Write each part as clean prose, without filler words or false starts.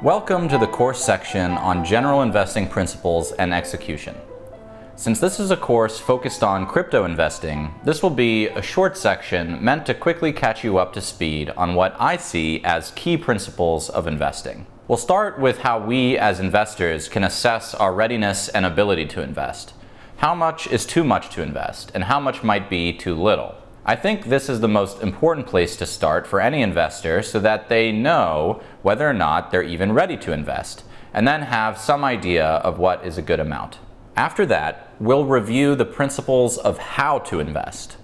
Welcome to the course section on General Investing Principles and Execution. Since this is a course focused on crypto investing, this will be a short section meant to quickly catch you up to speed on what I see as key principles of investing. We'll start with how we as investors can assess our readiness and ability to invest. How much is too much to invest, and how much might be too little? I think this is the most important place to start for any investor so that they know whether or not they're even ready to invest, and then have some idea of what is a good amount. After that, we'll review the principles of how to invest.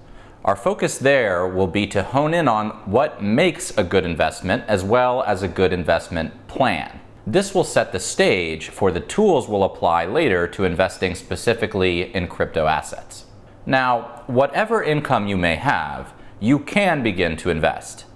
Our focus there will be to hone in on what makes a good investment as well as a good investment plan. This will set the stage for the tools we'll apply later to investing specifically in crypto assets. Now, whatever income you may have, you can begin to invest.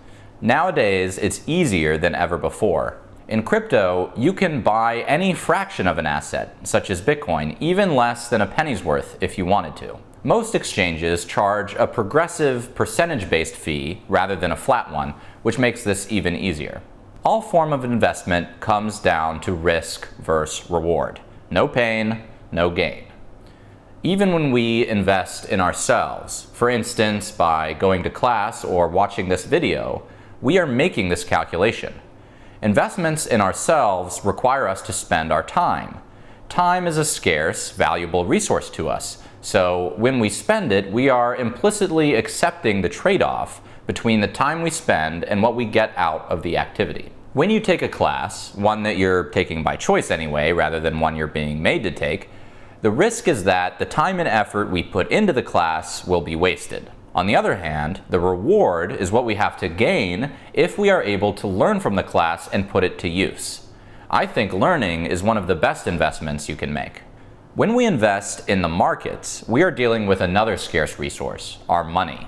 Nowadays, it's easier than ever before. In crypto, you can buy any fraction of an asset, such as Bitcoin, even less than a penny's worth if you wanted to. Most exchanges charge a progressive percentage-based fee rather than a flat one, which makes this even easier. All form of investment comes down to risk versus reward. No pain, no gain. Even when we invest in ourselves, for instance, by going to class or watching this video, we are making this calculation. Investments in ourselves require us to spend our time. Time is a scarce, valuable resource to us, so when we spend it, we are implicitly accepting the trade-off between the time we spend and what we get out of the activity. When you take a class, one that you're taking by choice anyway, rather than one you're being made to take, the risk is that the time and effort we put into the class will be wasted. On the other hand, the reward is what we have to gain if we are able to learn from the class and put it to use. I think learning is one of the best investments you can make. When we invest in the markets, we are dealing with another scarce resource, our money.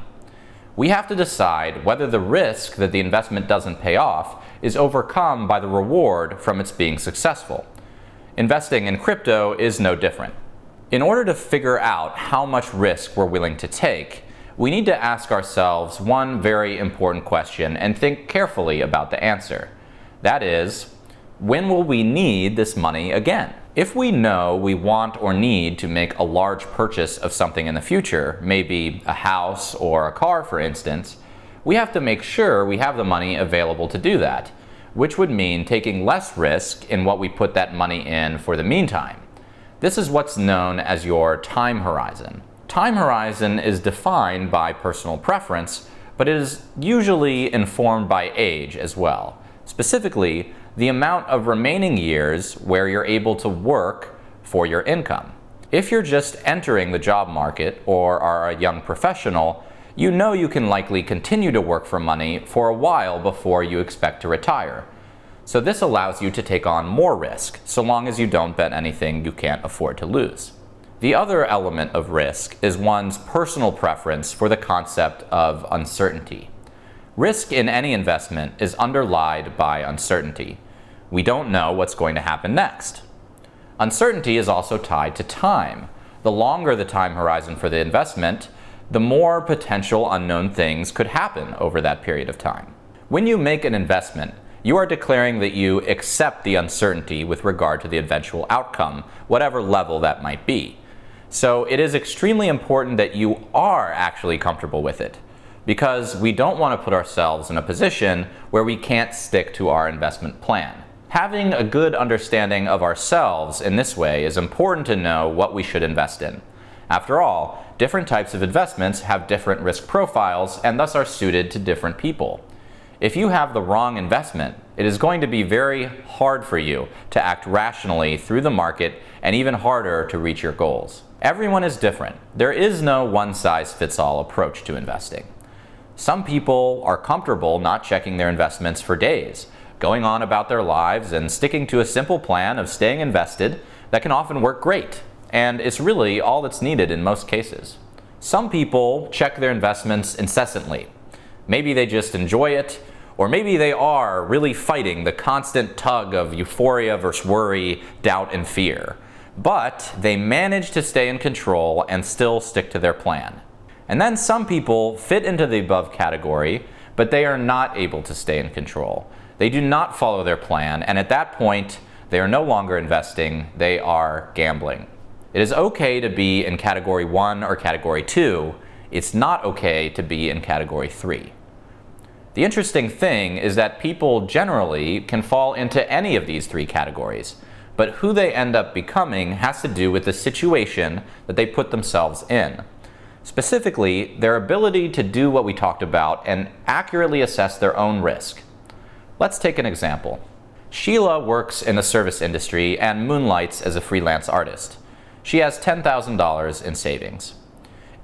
We have to decide whether the risk that the investment doesn't pay off is overcome by the reward from its being successful. Investing in crypto is no different. In order to figure out how much risk we're willing to take, we need to ask ourselves one very important question and think carefully about the answer. That is, when will we need this money again? If we know we want or need to make a large purchase of something in the future, maybe a house or a car for instance, we have to make sure we have the money available to do that, which would mean taking less risk in what we put that money in for the meantime. This is what's known as your time horizon. Time horizon is defined by personal preference, but it is usually informed by age as well. Specifically, the amount of remaining years where you're able to work for your income. If you're just entering the job market or are a young professional, you know you can likely continue to work for money for a while before you expect to retire. So this allows you to take on more risk, so long as you don't bet anything you can't afford to lose. The other element of risk is one's personal preference for the concept of uncertainty. Risk in any investment is underlied by uncertainty. We don't know what's going to happen next. Uncertainty is also tied to time. The longer the time horizon for the investment, the more potential unknown things could happen over that period of time. When you make an investment, you are declaring that you accept the uncertainty with regard to the eventual outcome, whatever level that might be. So it is extremely important that you are actually comfortable with it, because we don't want to put ourselves in a position where we can't stick to our investment plan. Having a good understanding of ourselves in this way is important to know what we should invest in. After all, different types of investments have different risk profiles and thus are suited to different people. If you have the wrong investment, it is going to be very hard for you to act rationally through the market and even harder to reach your goals. Everyone is different. There is no one-size-fits-all approach to investing. Some people are comfortable not checking their investments for days, going on about their lives and sticking to a simple plan of staying invested that can often work great, and it's really all that's needed in most cases. Some people check their investments incessantly. Maybe they just enjoy it, or maybe they are really fighting the constant tug of euphoria versus worry, doubt, and fear. But they manage to stay in control and still stick to their plan. And then some people fit into the above category, but they are not able to stay in control. They do not follow their plan, and at that point, they are no longer investing, they are gambling. It is okay to be in category 1 or category 2. It's not okay to be in category 3. The interesting thing is that people generally can fall into any of these 3 categories, but who they end up becoming has to do with the situation that they put themselves in. Specifically, their ability to do what we talked about and accurately assess their own risk. Let's take an example. Sheila works in the service industry and moonlights as a freelance artist. She has $10,000 in savings.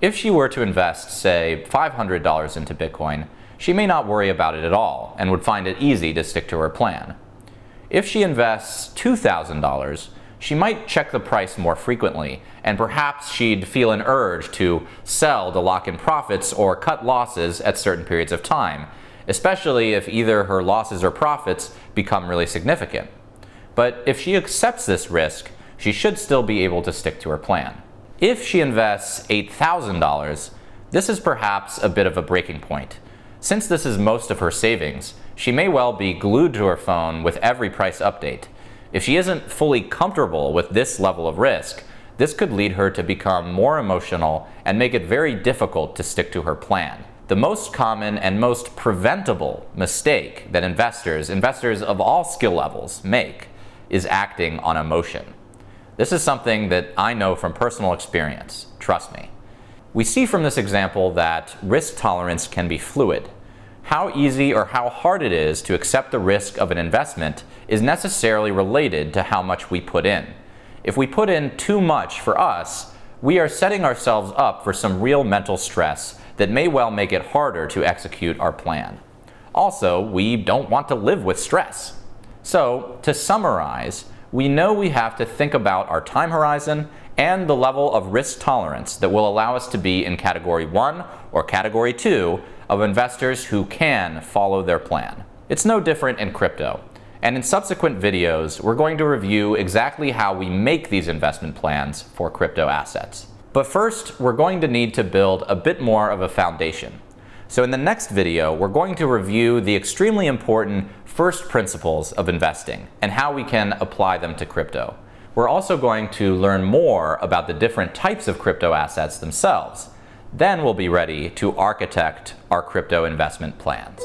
If she were to invest, say, $500 into Bitcoin, she may not worry about it at all and would find it easy to stick to her plan. If she invests $2,000, she might check the price more frequently, and perhaps she'd feel an urge to sell to lock in profits or cut losses at certain periods of time, especially if either her losses or profits become really significant. But if she accepts this risk, she should still be able to stick to her plan. If she invests $8,000, this is perhaps a bit of a breaking point. Since this is most of her savings, she may well be glued to her phone with every price update. If she isn't fully comfortable with this level of risk, this could lead her to become more emotional and make it very difficult to stick to her plan. The most common and most preventable mistake that investors of all skill levels make is acting on emotion. This is something that I know from personal experience, trust me. We see from this example that risk tolerance can be fluid. How easy or how hard it is to accept the risk of an investment is necessarily related to how much we put in. If we put in too much for us, we are setting ourselves up for some real mental stress that may well make it harder to execute our plan. Also, we don't want to live with stress. So, to summarize, we know we have to think about our time horizon and the level of risk tolerance that will allow us to be in category 1 or category 2 of investors who can follow their plan. It's no different in crypto, and in subsequent videos we're going to review exactly how we make these investment plans for crypto assets. But first, we're going to need to build a bit more of a foundation. So in the next video, we're going to review the extremely important first principles of investing and how we can apply them to crypto. We're also going to learn more about the different types of crypto assets themselves. Then we'll be ready to architect our crypto investment plans.